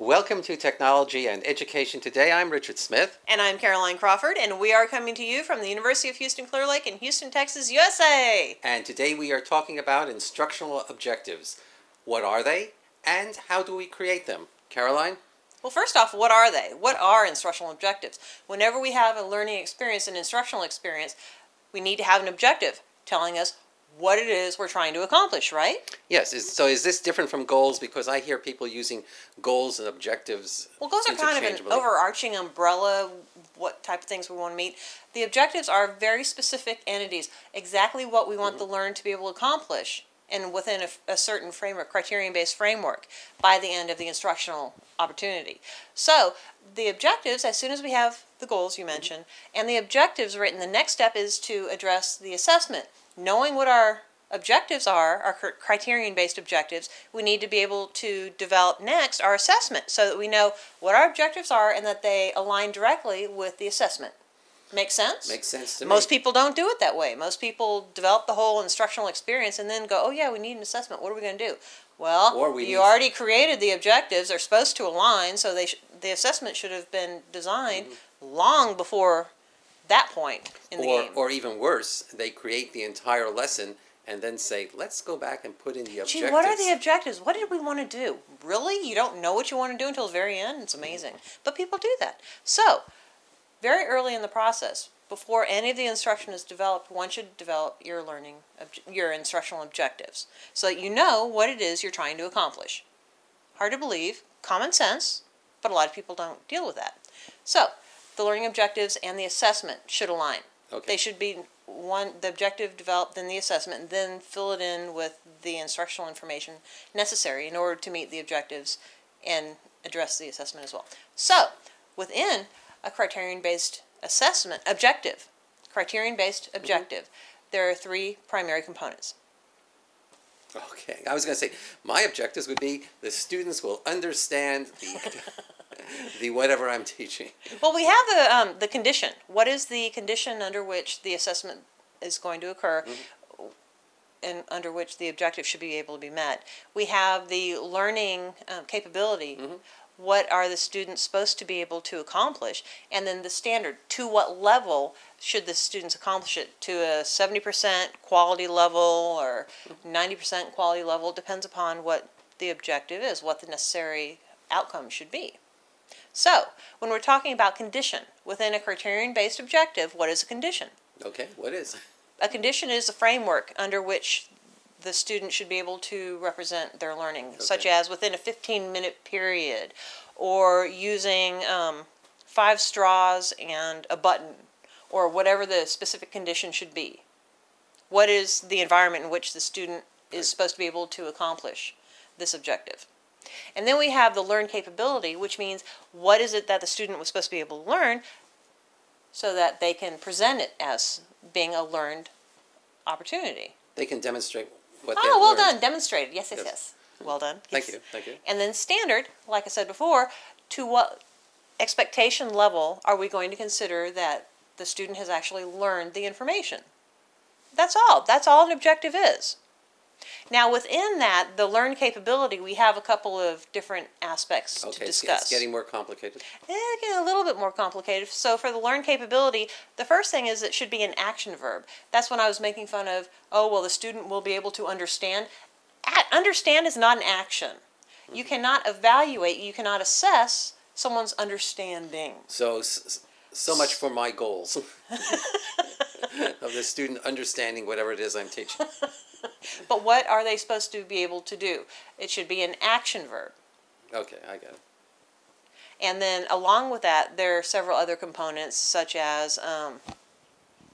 Welcome to Technology and Education Today. I'm Richard Smith. And I'm Caroline Crawford, and we are coming to you from the University of Houston Clear Lake in Houston, Texas, USA. And today we are talking about instructional objectives. What are they, and how do we create them? Caroline? Well, first off, what are they? What are instructional objectives? Whenever we have a learning experience, an instructional experience, we need to have an objective telling us what it is we're trying to accomplish, right? Yes. So is this different from goals? Because I hear people using goals and objectives Well, goals are kind of an overarching umbrella, what type of things we want to meet. The objectives are very specific entities, exactly what we want the learner to be able to accomplish, and within a certain framework, criterion-based framework, by the end of the instructional opportunity. So the objectives, as soon as we have the goals you mentioned, and the objectives written, the next step is to address the assessment. Knowing what our objectives are, our criterion-based objectives, we need to be able to develop next our assessment so that we know what our objectives are and that they align directly with the assessment. Make sense? Makes sense to me. Most people don't do it that way. Most people develop the whole instructional experience and then go, oh yeah, we need an assessment. What are we going to do? Well, you already created the objectives. They're supposed to align, so the assessment should have been designed long before that point in the game. Or even worse, they create the entire lesson and then say, let's go back and put in the objectives. Gee, what are the objectives? What did we want to do? Really? You don't know what you want to do until the very end? It's amazing. But people do that. So, very early in the process, before any of the instruction is developed, one should develop your instructional objectives so that you know what it is you're trying to accomplish. Hard to believe, common sense, but a lot of people don't deal with that. So, the learning objectives and the assessment should align. Okay. They should be the objective developed, then the assessment, and then fill it in with the instructional information necessary in order to meet the objectives and address the assessment as well. So, within a criterion-based assessment objective, there are three primary components. Okay, I was going to say, my objectives would be the students will understand the whatever I'm teaching. Well, we have the condition. What is the condition under which the assessment is going to occur and under which the objective should be able to be met? We have the learning capability. What are the students supposed to be able to accomplish? And then the standard. To what level should the students accomplish it? To a 70% quality level or 90% quality level? It depends upon what the objective is, what the necessary outcome should be. So, when we're talking about condition, within a criterion-based objective, what is a condition? Okay, what is? A condition is a framework under which the student should be able to represent their learning, such as within a 15-minute period, or using 5 straws and a button, or whatever the specific condition should be. What is the environment in which the student is supposed to be able to accomplish this objective? And then we have the learn capability, which means what is it that the student was supposed to be able to learn so that they can present it as being a learned opportunity. They can demonstrate what they've well learned. done. Demonstrated. Yes. Well done. Thank you. Thank you. And then standard, like I said before, to what expectation level are we going to consider that the student has actually learned the information? That's all. That's all an objective is. Now, within that, the learn capability, we have a couple of different aspects to discuss. It's getting more complicated. Getting a little bit more complicated. So for the learn capability, the first thing is it should be an action verb. That's when I was making fun of, oh, well, the student will be able to understand. Understand is not an action. You cannot evaluate, you cannot assess someone's understanding. So much for my goals of the student understanding whatever it is I'm teaching. But what are they supposed to be able to do? It should be an action verb. Okay, I got it. And then along with that, there are several other components, such as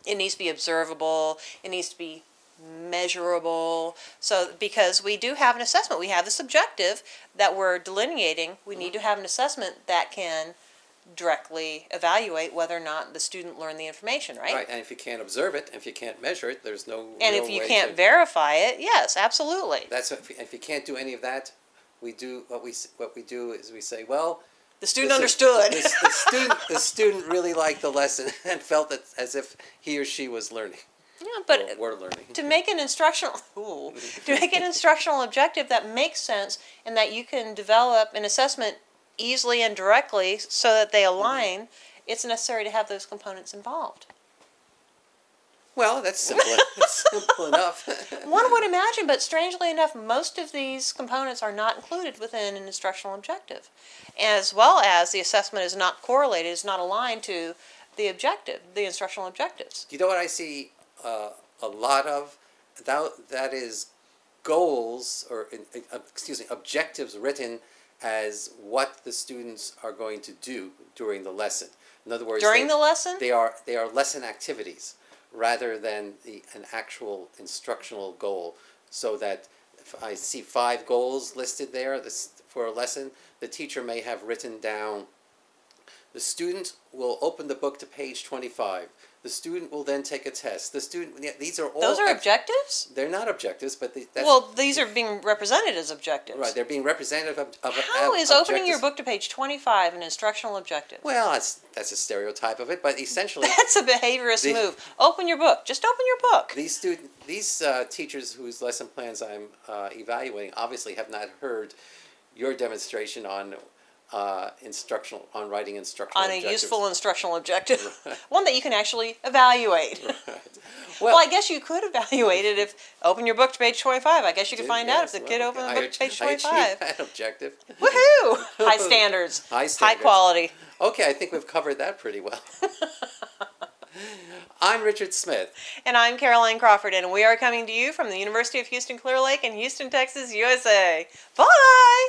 it needs to be observable, it needs to be measurable. So because we do have an assessment, we have this objective that we're delineating, we need to have an assessment that can directly evaluate whether or not the student learned the information, right? Right, and if you can't observe it, if you can't measure it, there's no And real if you way can't to verify it, yes, absolutely. That's if you can't do any of that, we do what we do is we say, well, the student understood. The student really liked the lesson and felt it as if he or she was learning. Yeah, but we're learning. To make an instructional objective that makes sense and that you can develop an assessment easily and directly so that they align, it's necessary to have those components involved. Well, that's simple, that's simple enough. One would imagine, but strangely enough, most of these components are not included within an instructional objective, as well as the assessment is not correlated, is not aligned to the objective, the instructional objectives. You know what I see a lot of? That is goals, or excuse me, objectives written as what the students are going to do during the lesson. In other words, During the lesson? they are lesson activities rather than an actual instructional goal. So that if I see 5 goals listed there for a lesson, the teacher may have written down, the student will open the book to page 25. The student will then take a test. The student, these are all... Those are objectives? They're not objectives, but that's... Well, these are being represented as objectives. Right, they're being representative of How is opening your book to page 25 an instructional objective? Well, that's a stereotype of it, but essentially... That's a behaviorist move. Open your book. Just open your book. These teachers whose lesson plans I'm evaluating obviously have not heard your demonstration on writing instructional objectives. On a useful instructional objective. Right. One that you can actually evaluate. Right. Well, I guess you could evaluate it if open your book to page 25. I guess you could find out if the kid opened the book to page 25. I achieved that objective. Woohoo! High standards. High standards. High quality. Okay, I think we've covered that pretty well. I'm Richard Smith. And I'm Caroline Crawford, and we are coming to you from the University of Houston Clear Lake in Houston, Texas, USA. Bye!